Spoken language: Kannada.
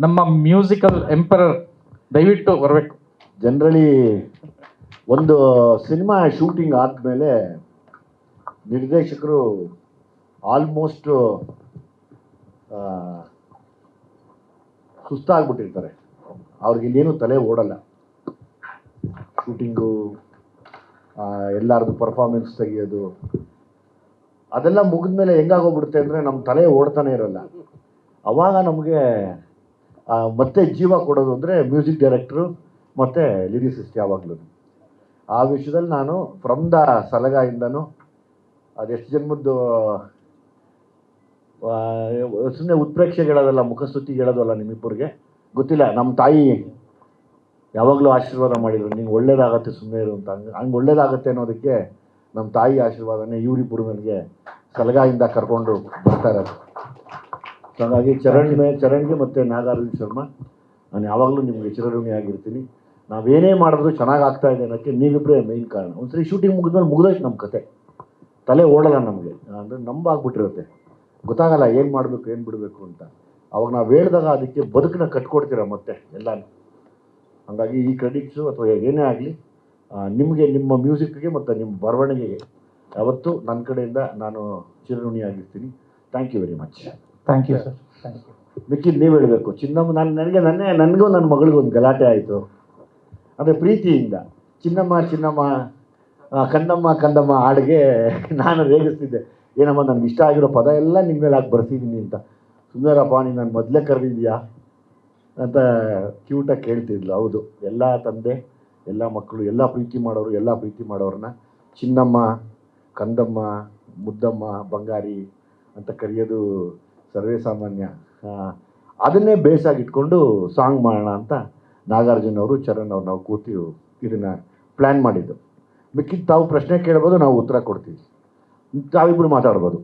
ನಮ್ಮ ಮ್ಯೂಸಿಕಲ್ ಎಂಪರರ್ ದಯವಿಟ್ಟು ಬರಬೇಕು. ಜನರಲಿ ಒಂದು ಸಿನಿಮಾ ಶೂಟಿಂಗ್ ಆದಮೇಲೆ ನಿರ್ದೇಶಕರು ಆಲ್ಮೋಸ್ಟ್ ಸುಸ್ತಾಗ್ಬಿಟ್ಟಿರ್ತಾರೆ. ಅವ್ರಿಗೆ ಇನ್ನೇನು ತಲೆ ಓಡಲ್ಲ. ಶೂಟಿಂಗು, ಎಲ್ಲರದು ಪರ್ಫಾರ್ಮೆನ್ಸ್ ತೆಗಿಯೋದು ಅದೆಲ್ಲ ಮುಗಿದ್ಮೇಲೆ ಹೆಂಗಾಗೋಗ್ಬಿಡುತ್ತೆ ಅಂದರೆ ನಮ್ಮ ತಲೆ ಓಡ್ತಾನೆ ಇರಲ್ಲ. ಅವಾಗ ನಮಗೆ ಮತ್ತೆ ಜೀವ ಕೊಡೋದು ಅಂದರೆ ಮ್ಯೂಸಿಕ್ ಡೈರೆಕ್ಟ್ರು ಮತ್ತು ಲಿರಿಸಿಸ್ಟ್. ಯಾವಾಗಲೂ ಆ ವಿಷಯದಲ್ಲಿ ನಾನು ಫ್ರಮ್ ದ ಸಲಗಾಯಿಂದನೂ ಅದೆಷ್ಟು ಜನ್ಮದ್ದು ಸುಮ್ಮನೆ ಉತ್ಪ್ರೇಕ್ಷೆಗೆ ಹೇಳೋದಲ್ಲ, ಮುಖಸ್ತುತಿಗೆ ಹೇಳೋದಲ್ಲ. ನಿಮ್ಮಿಬ್ಬರಿಗೆ ಗೊತ್ತಿಲ್ಲ, ನಮ್ಮ ತಾಯಿ ಯಾವಾಗಲೂ ಆಶೀರ್ವಾದ ಮಾಡಿದರು, ನಿಂಗೆ ಒಳ್ಳೇದಾಗತ್ತೆ ಸುಮ್ಮನೆ ಇರು ಅಂತ. ಹಂಗೆ ಒಳ್ಳೇದಾಗತ್ತೆ ಅನ್ನೋದಕ್ಕೆ ನಮ್ಮ ತಾಯಿ ಆಶೀರ್ವಾದನೇ ಇವರಿಬ್ಬರು ನನಗೆ ಸಲಗಾಯಿಂದ ಕರ್ಕೊಂಡು ಬರ್ತಾ ಇರೋದು. ಸೊ ಹಾಗಾಗಿ ಚರಣ್ಗೆ ಮತ್ತು ನಾಗಾರ್ಜುನ್ ಶರ್ಮಾ ನಾನು ಯಾವಾಗಲೂ ನಿಮಗೆ ಚಿರಋಣಿ ಆಗಿರ್ತೀನಿ. ನಾವೇನೇ ಮಾಡಿದ್ರು ಚೆನ್ನಾಗಿ ಆಗ್ತಾ ಇದೆ ಅನ್ನೋಕ್ಕೆ ನೀವಿಬ್ಬರೇ ಮೇಯ್ನ್ ಕಾರಣ. ಒಂದ್ಸರಿ ಶೂಟಿಂಗ್ ಮುಗಿದ್ಮೇಲೆ ಮುಗಿದೋಯ್ತು ನಮ್ಮ ಕತೆ. ತಲೆ ಓಡಲ್ಲ ನಮಗೆ, ಅಂದರೆ ನಂಬಾಗ್ಬಿಟ್ಟಿರುತ್ತೆ, ಗೊತ್ತಾಗಲ್ಲ ಏನು ಮಾಡಬೇಕು ಏನು ಬಿಡಬೇಕು ಅಂತ. ಅವಾಗ ನಾವು ಹೇಳಿದಾಗ ಅದಕ್ಕೆ ಬದುಕನ್ನ ಕಟ್ಕೊಡ್ತೀರ ಮತ್ತೆ ಎಲ್ಲನೂ. ಹಾಗಾಗಿ ಈ ಕ್ರೆಡಿಟ್ಸು ಅಥವಾ ಏನೇ ಆಗಲಿ ನಿಮಗೆ, ನಿಮ್ಮ ಮ್ಯೂಸಿಕ್ಗೆ ಮತ್ತು ನಿಮ್ಮ ಬರವಣಿಗೆಗೆ ಯಾವತ್ತೂ ನನ್ನ ಕಡೆಯಿಂದ ನಾನು ಚಿರಋಣಿಯಾಗಿರ್ತೀನಿ. Thank you very much. Thank you sir. Thank you. ಮಿಕ್ಕಿದ್ದು ನೀವು ಹೇಳಬೇಕು. ಚಿನ್ನಮ್ಮ, ನನಗೂ ನನ್ನ ಮಗಳಿಗೂ ಒಂದು ಗಲಾಟೆ ಆಯಿತು. ಅಂದರೆ ಪ್ರೀತಿಯಿಂದ ಚಿನ್ನಮ್ಮ ಕಂದಮ್ಮ ಹಾಡಿಗೆ ನಾನು ರೇಗಿಸ್ತಿದ್ದೆ. ಏನಮ್ಮ ನನಗೆ ಇಷ್ಟ ಆಗಿರೋ ಪದ ಎಲ್ಲ ನಿಮ್ಮ ಮೇಲೆ ಹಾಕಿ ಬರ್ತಿದ್ದೀನಿ ಅಂತ. ಸುಂದರಪ್ಪ ನೀನು ನಾನು ಮೊದಲೇ ಕರೆದಿದ್ಯಾ ಅಂತ ಕ್ಯೂಟಾಗಿ ಕೇಳ್ತಿದ್ಲು. ಹೌದು, ಎಲ್ಲ ತಂದೆ, ಎಲ್ಲ ಮಕ್ಕಳು, ಎಲ್ಲ ಪ್ರೀತಿ ಮಾಡೋರನ್ನ ಚಿನ್ನಮ್ಮ, ಕಂದಮ್ಮ, ಮುದ್ದಮ್ಮ, ಬಂಗಾರಿ ಅಂತ ಕರೆಯೋದು ಸರ್ವೇ ಸಾಮಾನ್ಯ. ಅದನ್ನೇ ಬೇಸಾಗಿಟ್ಕೊಂಡು ಸಾಂಗ್ ಮಾಡೋಣ ಅಂತ ನಾಗಾರ್ಜುನ್ ಅವರು, ಚರಣ್ ಅವರು ನಾವು ಕೂತು ಇದನ್ನು ಪ್ಲ್ಯಾನ್ ಮಾಡಿದ್ದು. ಮಿಕ್ಕಿದ್ದು ತಾವು ಪ್ರಶ್ನೆ ಕೇಳ್ಬೋದು, ನಾವು ಉತ್ತರ ಕೊಡ್ತೀವಿ, ತಾವಿಬ್ಬರು ಮಾತಾಡ್ಬೋದು.